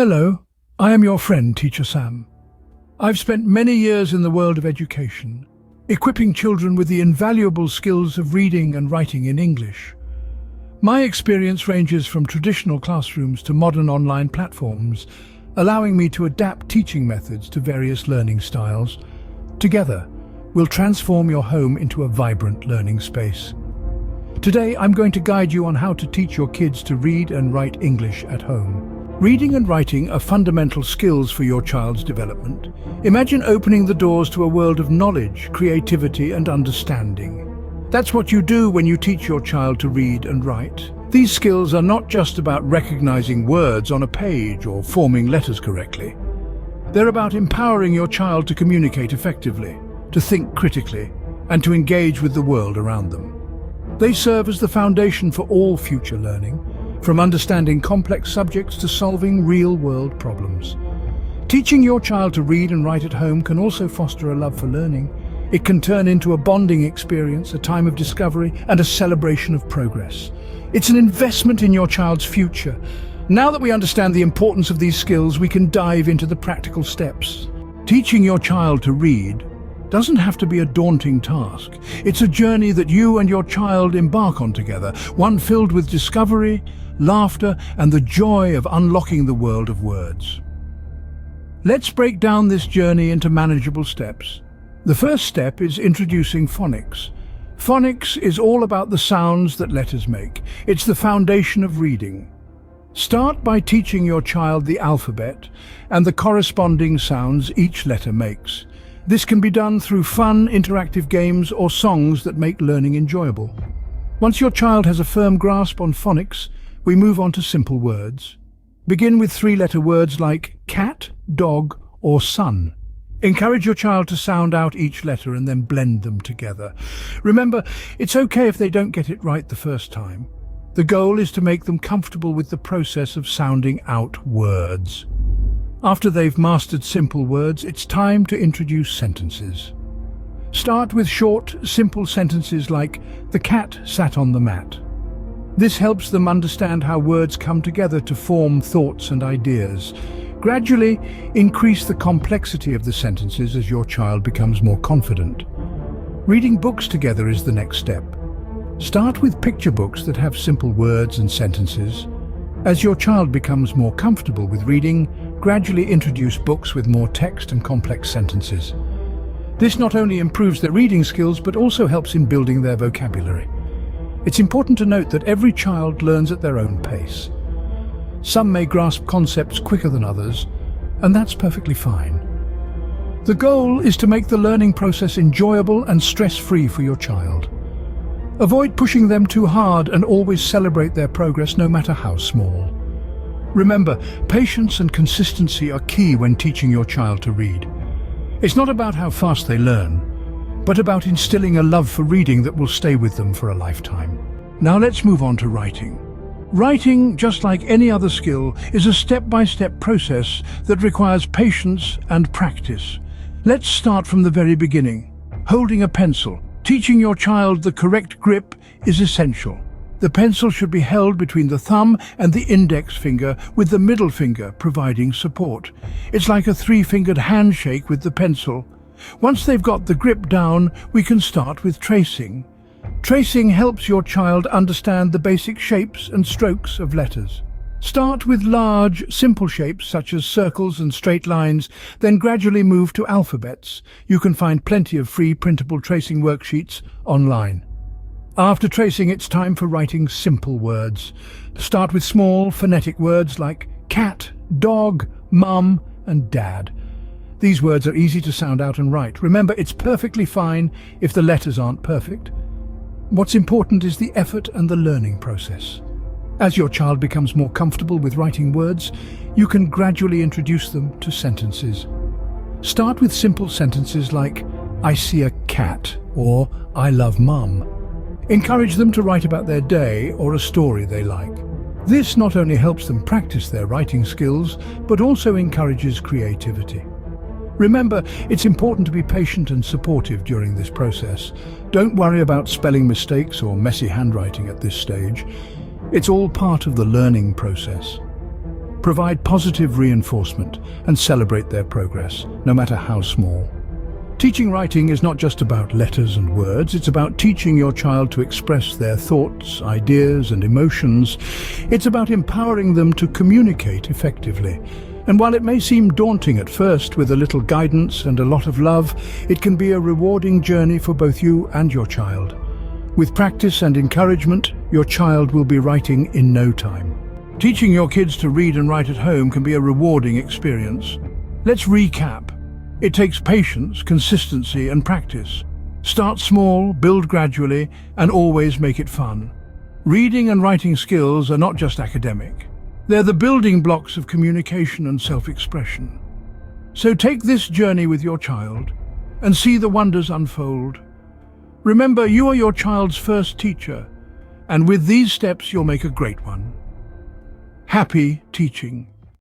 Hello, I am your friend, Teacher Sam. I've spent many years in the world of education, equipping children with the invaluable skills of reading and writing in English. My experience ranges from traditional classrooms to modern online platforms, allowing me to adapt teaching methods to various learning styles. Together, we'll transform your home into a vibrant learning space. Today, I'm going to guide you on how to teach your kids to read and write English at home. Reading and writing are fundamental skills for your child's development. Imagine opening the doors to a world of knowledge, creativity, and understanding. That's what you do when you teach your child to read and write. These skills are not just about recognizing words on a page or forming letters correctly. They're about empowering your child to communicate effectively, to think critically, and to engage with the world around them. They serve as the foundation for all future learning, from understanding complex subjects to solving real-world problems. Teaching your child to read and write at home can also foster a love for learning. It can turn into a bonding experience, a time of discovery, and a celebration of progress. It's an investment in your child's future. Now that we understand the importance of these skills, we can dive into the practical steps. Teaching your child to read doesn't have to be a daunting task. It's a journey that you and your child embark on together, one filled with discovery, laughter, and the joy of unlocking the world of words. Let's break down this journey into manageable steps. The first step is introducing phonics. Phonics is all about the sounds that letters make. It's the foundation of reading. Start by teaching your child the alphabet and the corresponding sounds each letter makes. This can be done through fun, interactive games or songs that make learning enjoyable. Once your child has a firm grasp on phonics, we move on to simple words. Begin with three-letter words like cat, dog, or sun. Encourage your child to sound out each letter and then blend them together. Remember, it's okay if they don't get it right the first time. The goal is to make them comfortable with the process of sounding out words. After they've mastered simple words, it's time to introduce sentences. Start with short, simple sentences like, "The cat sat on the mat." This helps them understand how words come together to form thoughts and ideas. Gradually, increase the complexity of the sentences as your child becomes more confident. Reading books together is the next step. Start with picture books that have simple words and sentences. As your child becomes more comfortable with reading, gradually introduce books with more text and complex sentences. This not only improves their reading skills, but also helps in building their vocabulary. It's important to note that every child learns at their own pace. Some may grasp concepts quicker than others, and that's perfectly fine. The goal is to make the learning process enjoyable and stress-free for your child. Avoid pushing them too hard and always celebrate their progress, no matter how small. Remember, patience and consistency are key when teaching your child to read. It's not about how fast they learn, but about instilling a love for reading that will stay with them for a lifetime. Now let's move on to writing. Writing, just like any other skill, is a step-by-step process that requires patience and practice. Let's start from the very beginning. Holding a pencil. Teaching your child the correct grip is essential. The pencil should be held between the thumb and the index finger, with the middle finger providing support. It's like a three-fingered handshake with the pencil. Once they've got the grip down, we can start with tracing. Tracing helps your child understand the basic shapes and strokes of letters. Start with large, simple shapes such as circles and straight lines, then gradually move to alphabets. You can find plenty of free printable tracing worksheets online. After tracing, it's time for writing simple words. Start with small, phonetic words like cat, dog, mum, and dad. These words are easy to sound out and write. Remember, it's perfectly fine if the letters aren't perfect. What's important is the effort and the learning process. As your child becomes more comfortable with writing words, you can gradually introduce them to sentences. Start with simple sentences like, "I see a cat," or "I love mum." Encourage them to write about their day or a story they like. This not only helps them practice their writing skills, but also encourages creativity. Remember, it's important to be patient and supportive during this process. Don't worry about spelling mistakes or messy handwriting at this stage. It's all part of the learning process. Provide positive reinforcement and celebrate their progress, no matter how small. Teaching writing is not just about letters and words, it's about teaching your child to express their thoughts, ideas, and emotions. It's about empowering them to communicate effectively. And while it may seem daunting at first, with a little guidance and a lot of love, it can be a rewarding journey for both you and your child. With practice and encouragement, your child will be writing in no time. Teaching your kids to read and write at home can be a rewarding experience. Let's recap. It takes patience, consistency, and practice. Start small, build gradually, and always make it fun. Reading and writing skills are not just academic. They're the building blocks of communication and self-expression. So take this journey with your child and see the wonders unfold. Remember, you are your child's first teacher, and with these steps you'll make a great one. Happy teaching.